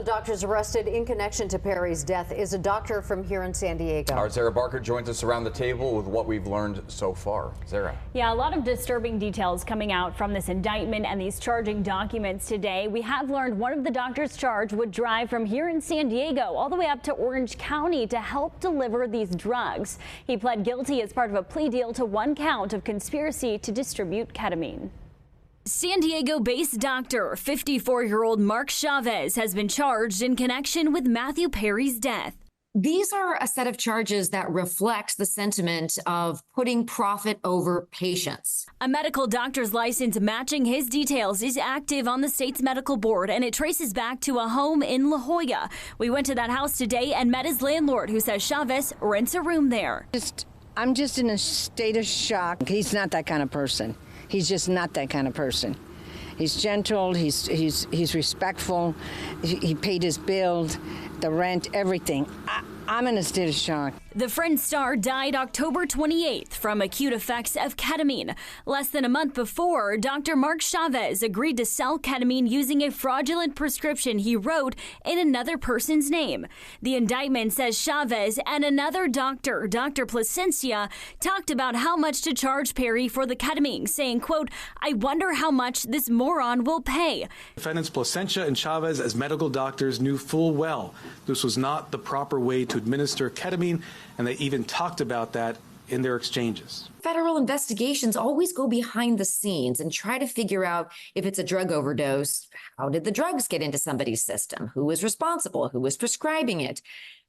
the doctors arrested in connection to Perry's death is a doctor from here in San Diego. Our Sarah Barker joins us around the table with what we've learned so far. Sarah. Yeah, a lot of disturbing details coming out from this indictment and these charging documents today. We have learned one of the doctors charged would drive from here in San Diego all the way up to Orange County to help deliver these drugs. He pled guilty as part of a plea deal to one count of conspiracy to distribute ketamine. San Diego-based doctor, 54-year-old Mark Chavez, has been charged in connection with Matthew Perry's death. These are a set of charges that reflects the sentiment of putting profit over patients. A medical doctor's license matching his details is active on the state's medical board, and it traces back to a home in La Jolla. We went to that house today and met his landlord, who says Chavez rents a room there. I'm just in a state of shock. He's not that kind of person. He's just not that kind of person. He's gentle, he's respectful, he paid his bill, the rent, everything. I'm in a state of shock. The Friends star died October 28th from acute effects of ketamine. Less than a month before, Dr. Mark Chavez agreed to sell ketamine using a fraudulent prescription he wrote in another person's name. The indictment says Chavez and another doctor, Dr. Placencia, talked about how much to charge Perry for the ketamine, saying, quote, "I wonder how much this moron will pay." Defendants Placencia and Chavez, as medical doctors, knew full well this was not the proper way to administer ketamine, and they even talked about that in their exchanges. Federal investigations always go behind the scenes and try to figure out if it's a drug overdose. How did the drugs get into somebody's system? Who was responsible? Who was prescribing it?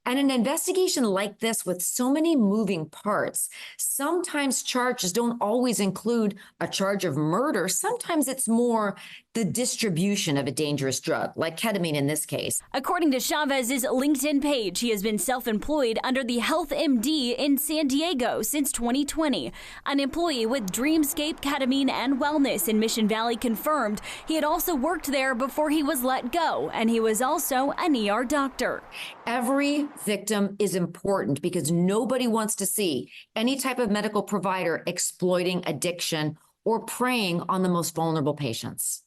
And an investigation like this with so many moving parts, sometimes charges don't always include a charge of murder. Sometimes it's more the distribution of a dangerous drug, like ketamine in this case. According to Chavez's LinkedIn page, he has been self-employed under the Health MD in San Diego since 2020. An employee with Dreamscape Ketamine and Wellness in Mission Valley confirmed he had also worked there before he was let go, and he was also an ER doctor. Every victim is important because nobody wants to see any type of medical provider exploiting addiction or preying on the most vulnerable patients.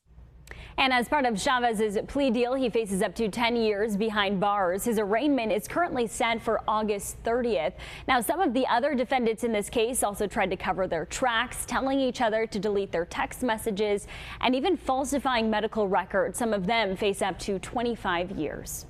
And as part of Chavez's plea deal, he faces up to 10 years behind bars. His arraignment is currently set for August 30th. Now, some of the other defendants in this case also tried to cover their tracks, telling each other to delete their text messages and even falsifying medical records. Some of them face up to 25 years.